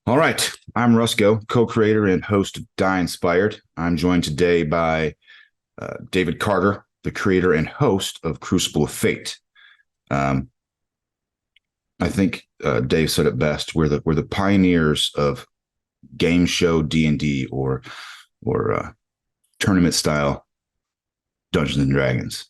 All right. I'm Rusco, co-creator and host of Die Inspired. I'm joined today by David Carter, the creator and host of Crucible of Fate. Um, I think Dave said it best. We're the pioneers of game show D&D or tournament style Dungeons and Dragons.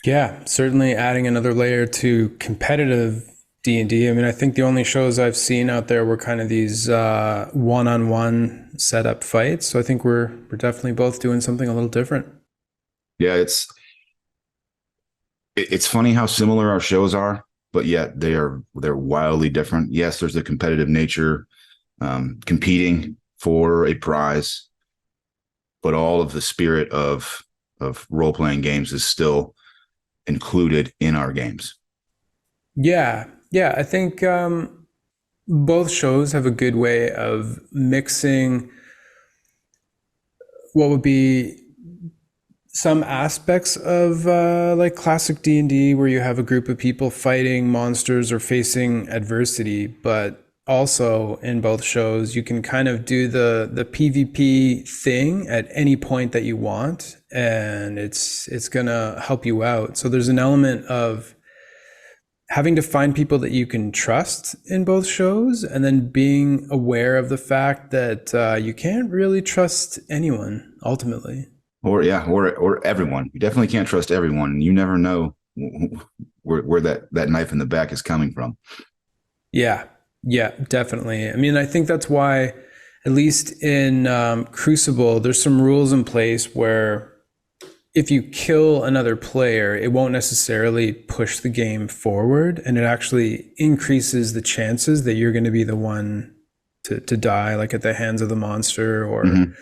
Yeah, certainly adding another layer to competitive D&D. I mean, I think the only shows I've seen out there were kind of these one-on-one setup fights. So I think we're definitely both doing something a little different. Yeah, it's funny how similar our shows are, but yet they're wildly different. Yes, there's the competitive nature, competing for a prize, but all of the spirit of role playing games is still included in our games. Yeah, yeah. I think both shows have a good way of mixing what would be some aspects of like classic D&D where you have a group of people fighting monsters or facing adversity, but also in both shows you can kind of do the PvP thing at any point that you want, and it's going to help you out. So there's an element of having to find people that you can trust in both shows, and then being aware of the fact that you can't really trust anyone ultimately. Or everyone. You definitely can't trust everyone. You never know where that knife in the back is coming from. Yeah, yeah, definitely. I mean, I think that's why, at least in Crucible, there's some rules in place where if you kill another player, it won't necessarily push the game forward, and it actually increases the chances that you're going to be the one to die, like at the hands of the monster or Mm-hmm.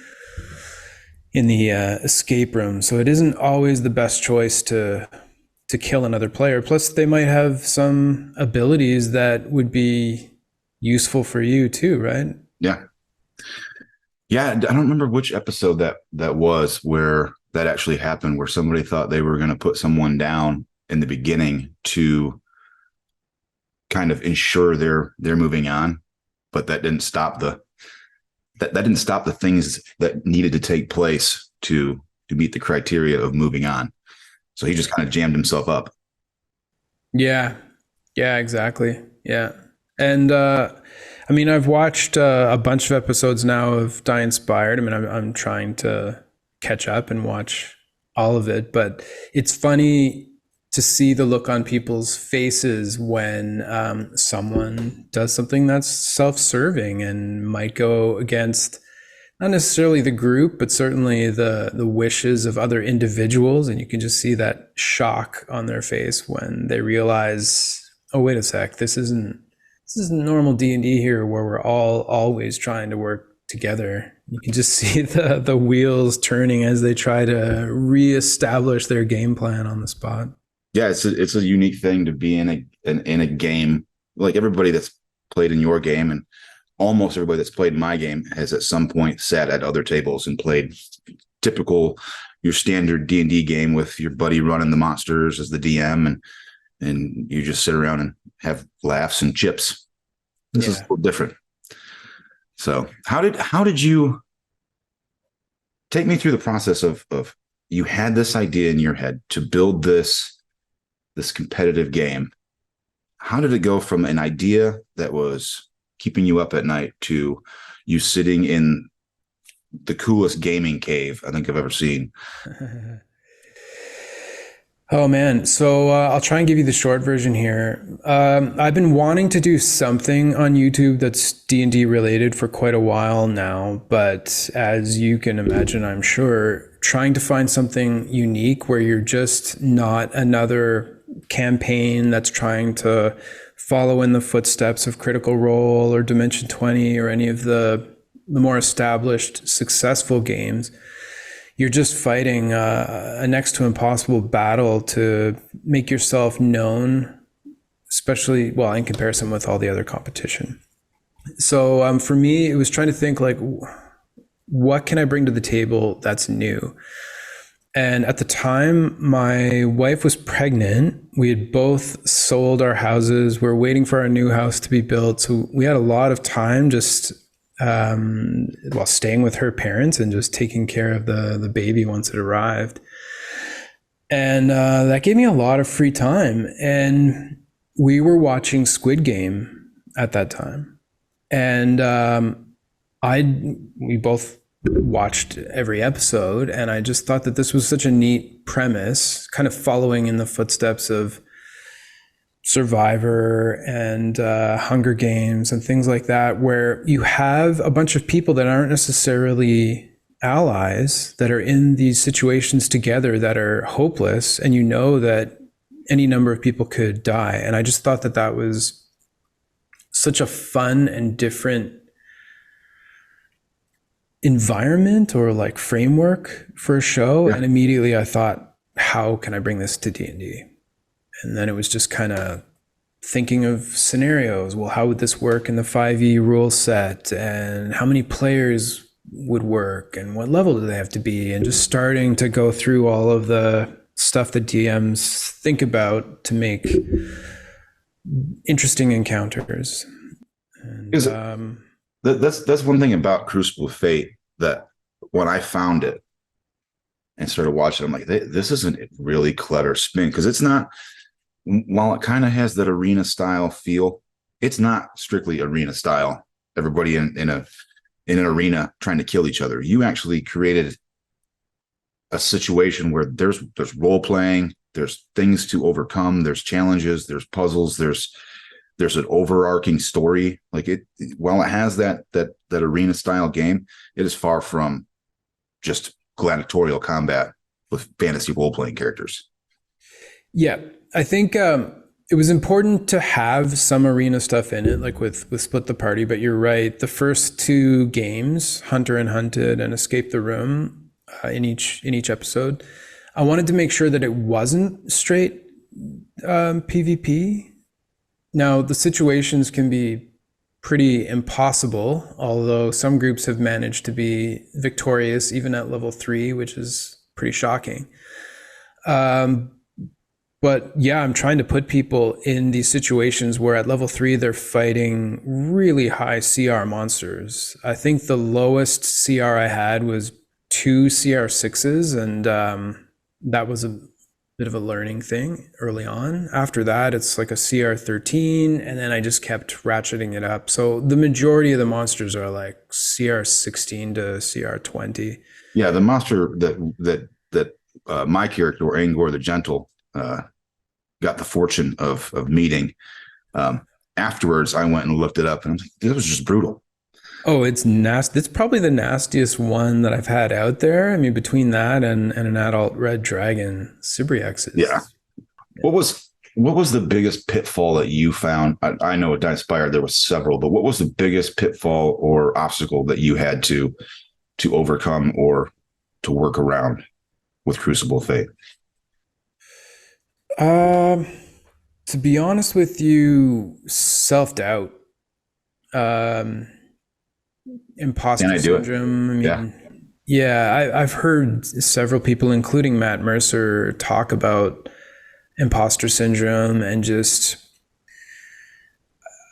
in the escape room. So it isn't always the best choice to kill another player. Plus, they might have some abilities that would be useful for you too, right? Yeah. Yeah. I don't remember which episode that was where that actually happened, where somebody thought they were going to put someone down in the beginning to kind of ensure they're moving on, but that didn't stop the things that needed to take place to meet the criteria of moving on. So he just kind of jammed himself up. Yeah, yeah, exactly. Yeah. And I mean, I've watched a bunch of episodes now of Die Inspired. I mean, I'm trying to catch up and watch all of it, but it's funny to see the look on people's faces when someone does something that's self-serving and might go against not necessarily the group, but certainly the wishes of other individuals, and you can just see that shock on their face when they realize, oh wait a sec, this isn't normal D&D here where we're all always trying to work together. You can just see the wheels turning as they try to reestablish their game plan on the spot. Yeah, it's a unique thing to be in a game. Like everybody that's played in your game and almost everybody that's played in my game has at some point sat at other tables and played typical your standard D&D game with your buddy running the monsters as the DM, and you just sit around and have laughs and chips. This is a Yeah. little different. So how did you take me through the process of you had this idea in your head to build this competitive game? How did it go from an idea that was keeping you up at night to you sitting in the coolest gaming cave I think I've ever seen? Oh man, so I'll try and give you the short version here. I've been wanting to do something on YouTube that's D&D related for quite a while now, but as you can imagine, I'm sure, trying to find something unique where you're just not another campaign that's trying to follow in the footsteps of Critical Role or Dimension 20 or any of the more established successful games. You're just fighting a next to impossible battle to make yourself known, especially, well, in comparison with all the other competition. So for me, it was trying to think like, what can I bring to the table that's new? And at the time, my wife was pregnant. We had both sold our houses. We were waiting for our new house to be built. So we had a lot of time just while staying with her parents and just taking care of the baby once it arrived. And that gave me a lot of free time. And we were watching Squid Game at that time. And we both watched every episode, and I just thought that this was such a neat premise, kind of following in the footsteps of Survivor and Hunger Games and things like that, where you have a bunch of people that aren't necessarily allies that are in these situations together that are hopeless, and you know that any number of people could die. And I just thought that that was such a fun and different environment or like framework for a show. And immediately I thought, how can I bring this to D&D? And then it was just kind of thinking of scenarios. Well, how would this work in the 5e rule set, and how many players would work, and what level do they have to be, and just starting to go through all of the stuff that DMs think about to make interesting encounters. And, that's one thing about Crucible of Fate, that when I found it and started watching, I'm like, this is a really clever spin, because it's not, while it kind of has that arena style feel, it's not strictly arena style. Everybody in an arena trying to kill each other. You actually created a situation where there's role playing, there's things to overcome, there's challenges, there's puzzles, there's an overarching story. Like while it has that arena style game, it is far from just gladiatorial combat with fantasy role playing characters. Yeah, I think it was important to have some arena stuff in it, like with Split the Party. But you're right. The first two games, Hunter and Hunted and Escape the Room, in each episode, I wanted to make sure that it wasn't straight PvP. Now, the situations can be pretty impossible, although some groups have managed to be victorious even at level 3, which is pretty shocking. But yeah, I'm trying to put people in these situations where at level 3, they're fighting really high CR monsters. I think the lowest CR I had was 2 CR6s, and that was a bit of a learning thing early on. After that, it's like a CR13, and then I just kept ratcheting it up. So the majority of the monsters are like CR16 to CR20. Yeah, the monster that my character, Angor the Gentle, got the fortune of meeting. Afterwards, I went and looked it up, and I was like, this was just brutal. Oh, it's nasty. It's probably the nastiest one that I've had out there. I mean, between that and an adult red dragon, Cybriex is. Yeah. What was the biggest pitfall that you found? I know at Inspired there was several, but what was the biggest pitfall or obstacle that you had to overcome or to work around with Crucible of Fate? To be honest with you, self-doubt. Imposter syndrome. I mean, yeah, I've heard several people, including Matt Mercer, talk about imposter syndrome, and just,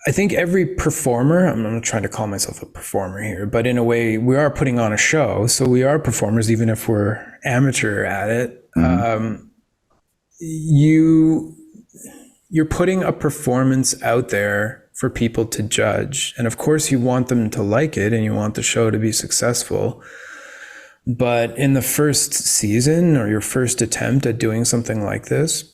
I think every performer, I'm not trying to call myself a performer here, but in a way, we are putting on a show. So we are performers, even if we're amateur at it. Mm-hmm. You're putting a performance out there for people to judge. And of course you want them to like it and you want the show to be successful. But in the first season or your first attempt at doing something like this,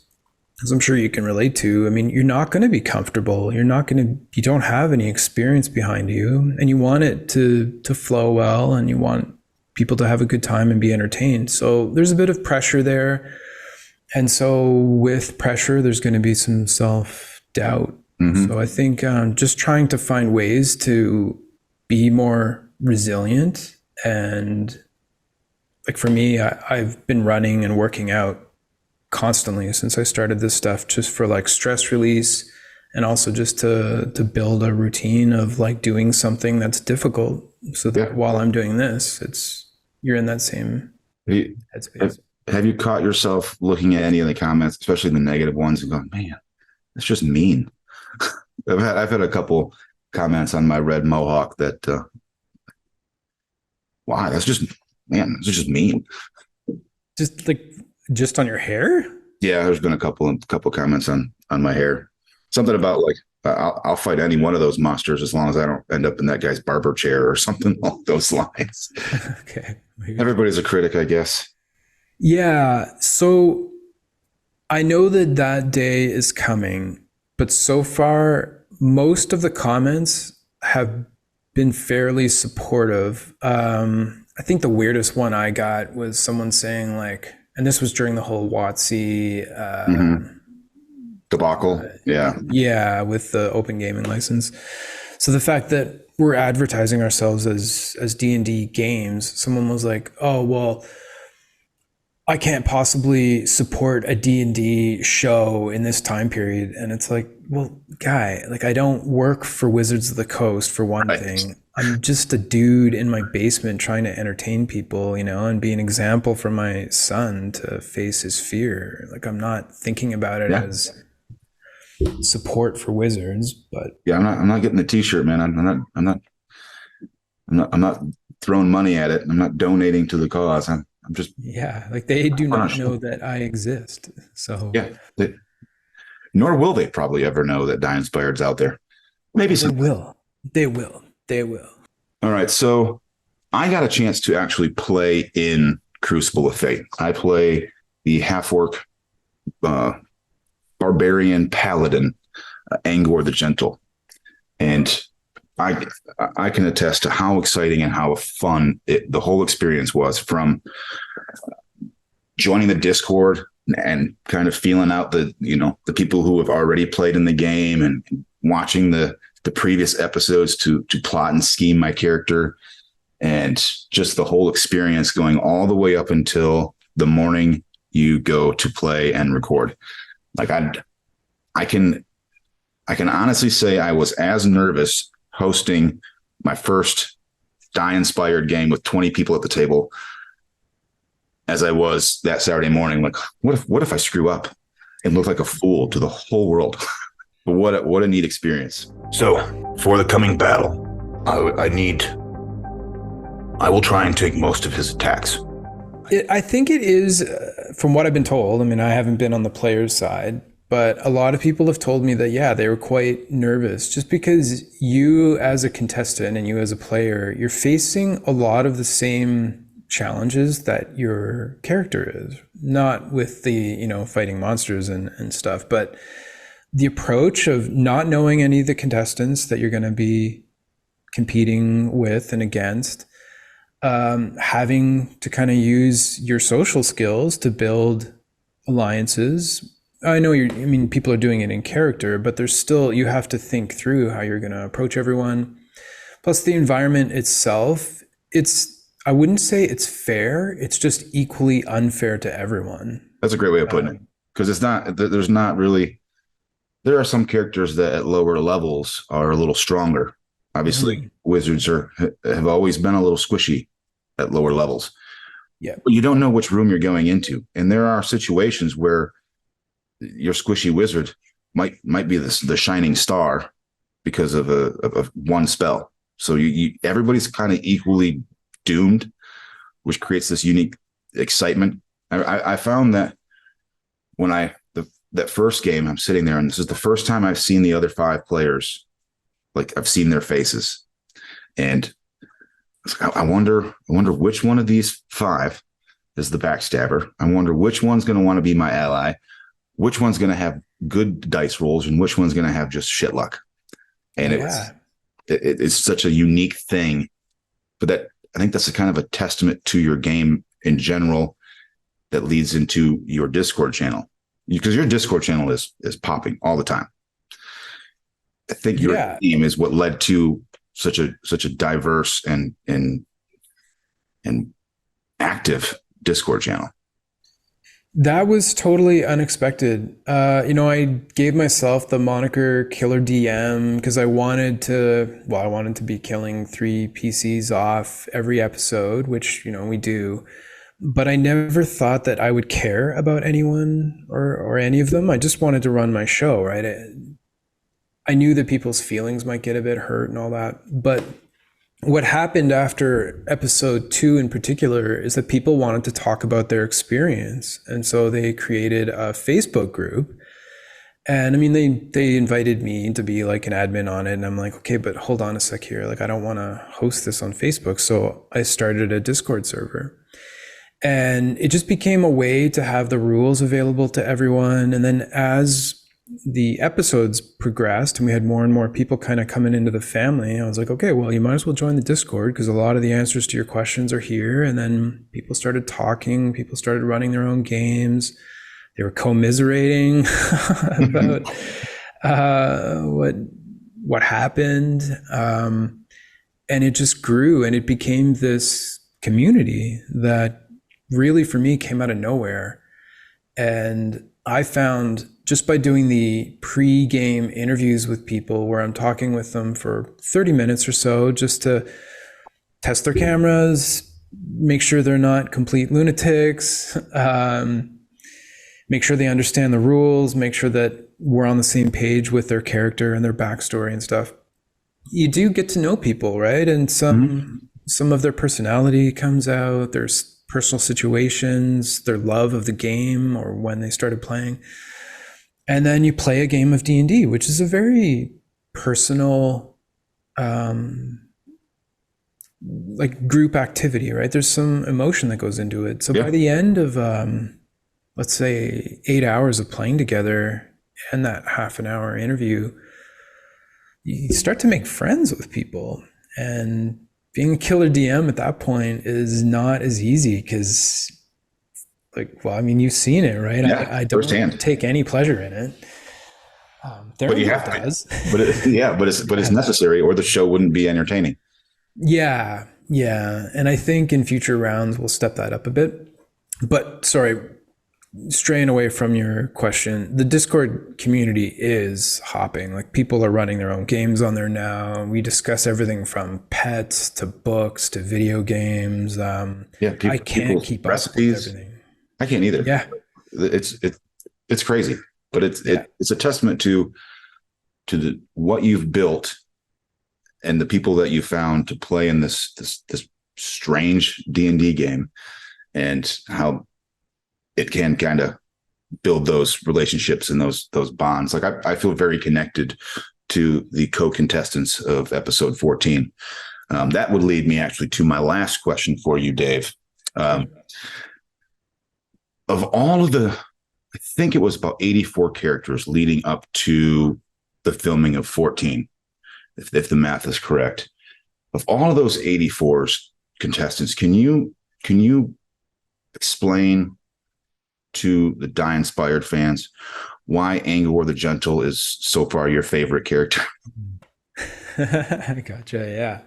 as I'm sure you can relate to, I mean, you're not going to be comfortable. You don't have any experience behind you, and you want it to flow well, and you want people to have a good time and be entertained. So there's a bit of pressure there. And so with pressure, there's going to be some self-doubt. Mm-hmm. So I think just trying to find ways to be more resilient. And like for me, I've been running and working out constantly since I started this stuff, just for like stress release, and also just to build a routine of like doing something that's difficult, so that while I'm doing this, you're in that same headspace. have you caught yourself looking at any of the comments, especially the negative ones, and going, man, that's just mean? I've had a couple comments on my red mohawk that, wow, that's just, man, that's just mean. Just on your hair? Yeah, there's been a couple comments on my hair. Something about like I'll fight any one of those monsters as long as I don't end up in that guy's barber chair or something along those lines. Okay. Everybody's a critic, I guess. Yeah. So I know that that day is coming, but so far, most of the comments have been fairly supportive. I think the weirdest one I got was someone saying like, and this was during the whole WotC debacle. Yeah, with the open gaming license. So the fact that we're advertising ourselves as D&D games, someone was like, "Oh, well, I can't possibly support a D&D show in this time period." And it's like, well, guy, like I don't work for Wizards of the Coast for one thing. I'm just a dude in my basement trying to entertain people, and be an example for my son to face his fear. Like I'm not thinking about it as support for Wizards, but yeah, I'm not getting the t-shirt, man. I'm not throwing money at it. I'm not donating to the cause. I'm just, yeah, like they do not know that I exist. So yeah, nor will they probably ever know that Die Inspired's out there. Maybe they will. They will. All right, so I got a chance to actually play in Crucible of Fate. I play the half-orc barbarian paladin, Angor the Gentle, and I can attest to how exciting and how fun the whole experience was, from joining the Discord and kind of feeling out the people who have already played in the game and watching the previous episodes to plot and scheme my character, and just the whole experience going all the way up until the morning you go to play and record. Like I can honestly say I was as nervous hosting my first Die Inspired game with 20 people at the table as I was that Saturday morning. Like, what if I screw up and look like a fool to the whole world? But what a neat experience. So for the coming battle, I will try and take most of his attacks. I think it is, from what I've been told. I mean, I haven't been on the player's side, but a lot of people have told me that, yeah, they were quite nervous just because you as a contestant and you as a player, you're facing a lot of the same challenges that your character is, not with the, fighting monsters and stuff, but the approach of not knowing any of the contestants that you're going to be competing with and against, having to kind of use your social skills to build alliances. I know people are doing it in character, but there's still, you have to think through how you're going to approach everyone. Plus the environment itself, I wouldn't say it's fair. It's just equally unfair to everyone. That's a great way of putting it. Because there are some characters that at lower levels are a little stronger. Obviously, wizards have always been a little squishy at lower levels. Yeah. But you don't know which room you're going into. And there are situations where your squishy wizard might be the shining star because of one spell. So everybody's kind of equally doomed, which creates this unique excitement. I found that when that first game, I'm sitting there, and this is the first time I've seen the other 5 players. Like, I've seen their faces, and I wonder which one of these 5 is the backstabber. I wonder which one's going to want to be my ally, which one's going to have good dice rolls, and which one's going to have just shit luck. And it's such a unique thing, but I think that's a kind of a testament to your game in general that leads into your Discord channel, because your Discord channel is popping all the time. I think your team is what led to such a diverse and active Discord channel. That was totally unexpected. I gave myself the moniker Killer DM because I wanted to be killing 3 PCs off every episode, which, we do. but I never thought that I would care about anyone or any of them. I just wanted to run my show, right? I knew that people's feelings might get a bit hurt and all that. But what happened after episode 2 in particular is that people wanted to talk about their experience. And so they created a Facebook group. And I mean, they invited me to be like an admin on it. And I'm like, okay, but hold on a sec here. Like, I don't want to host this on Facebook. So I started a Discord server. And it just became a way to have the rules available to everyone. And then as the episodes progressed and we had more and more people kind of coming into the family, I was like, okay, well, you might as well join the Discord because a lot of the answers to your questions are here. And then people started talking, people started running their own games. They were commiserating about what happened. And it just grew and it became this community that really for me came out of nowhere. And I found just by doing the pre-game interviews with people where I'm talking with them for 30 minutes or so just to test their cameras, make sure they're not complete lunatics, make sure they understand the rules, make sure that we're on the same page with their character and their backstory and stuff. You do get to know people, right? And some of their personality comes out, there's personal situations, their love of the game or when they started playing. And then you play a game of D&D, which is a very personal, like group activity, right? There's some emotion that goes into it. So by the end of, let's say 8 hours of playing together and that half an hour interview, you start to make friends with people. And being a killer DM at that point is not as easy because, like, well, I mean, you've seen it, right? Yeah, I don't firsthand. take any pleasure in it. But you have to. But it's necessary, or the show wouldn't be entertaining. Yeah, and I think in future rounds we'll step that up a bit. But sorry, straying away from your question, the Discord community is hopping. Like, people are running their own games on there now. We discuss everything from pets to books to video games. I can't keep recipes. Up with everything. I can't either. Yeah, it's crazy, but it's a testament to what you've built and the people that you found to play in this strange D&D game, and how it can kind of build those relationships and those bonds. Like, I feel very connected to the co-contestants of episode 14. That would lead me actually to my last question for you, Dave. Of all of I think it was about 84 characters leading up to the filming of 14, if the math is correct. Of all of those 84 contestants, can you explain to the Die Inspired fans why Angor the Gentle is so far your favorite character? I gotcha. Yeah.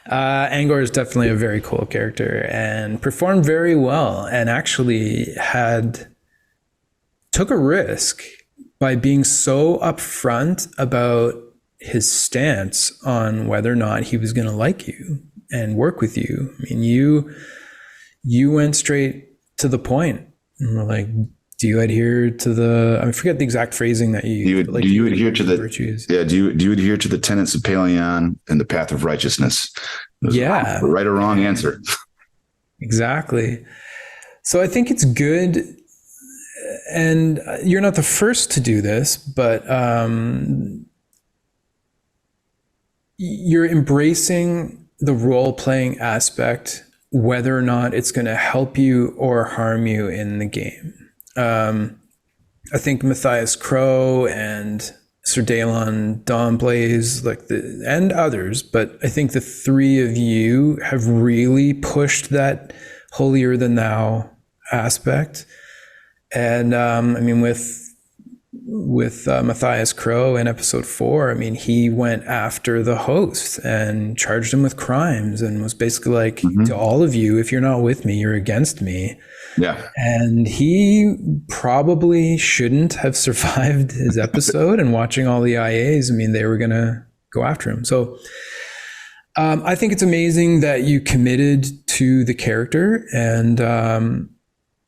Angor is definitely a very cool character and performed very well, and actually took a risk by being so upfront about his stance on whether or not he was going to like you and work with you. I mean, you went straight to the point and were like, do you adhere to I forget the exact phrasing that you used. Do you adhere to the virtues? Yeah. Do you adhere to the tenets of Paleon and the path of righteousness? Yeah. Right or wrong answer. Exactly. So I think it's good. And you're not the first to do this, but you're embracing the role-playing aspect, whether or not it's going to help you or harm you in the game. I think Matthias Crow and Sir Dalon Dawnblaze, and others, but I think the three of you have really pushed that holier than thou aspect. And I mean, with Matthias Crow in episode 4, I mean, he went after the host and charged him with crimes and was basically like, to all of you, if you're not with me, you're against me. Yeah. And he probably shouldn't have survived his episode. And watching all the IAs, I mean, they were going to go after him. So I think it's amazing that you committed to the character and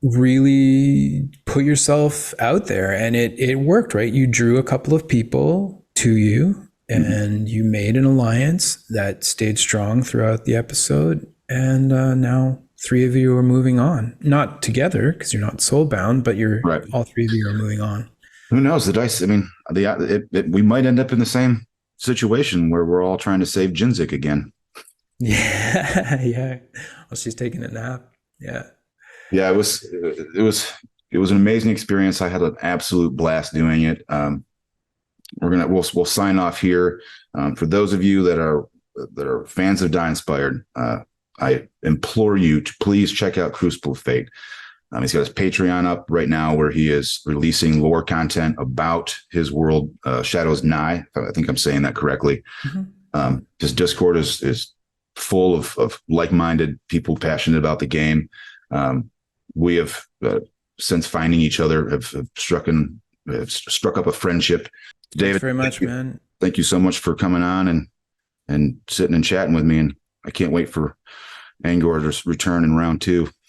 really put yourself out there, and it worked, right? You drew a couple of people to you, and you made an alliance that stayed strong throughout the episode. And now three of you are moving on, not together because you're not soulbound, but you're Right. all three of you are moving on. Who knows? The dice. I mean, we might end up in the same situation where we're all trying to save Jinzik again. Yeah, yeah. Well, she's taking a nap. Yeah. Yeah, it was an amazing experience. I had an absolute blast doing it. We'll sign off here. For those of you that are fans of Die Inspired, I implore you to please check out Crucible of Fate. He's got his Patreon up right now where he is releasing lore content about his world, Shadows Nigh. I think I'm saying that correctly. His Discord is full of like-minded people passionate about the game. We have, since finding each other, have struck up a friendship. David, thanks very much, man. Thank you so much for coming on and sitting and chatting with me. And I can't wait for Angor's return in round 2.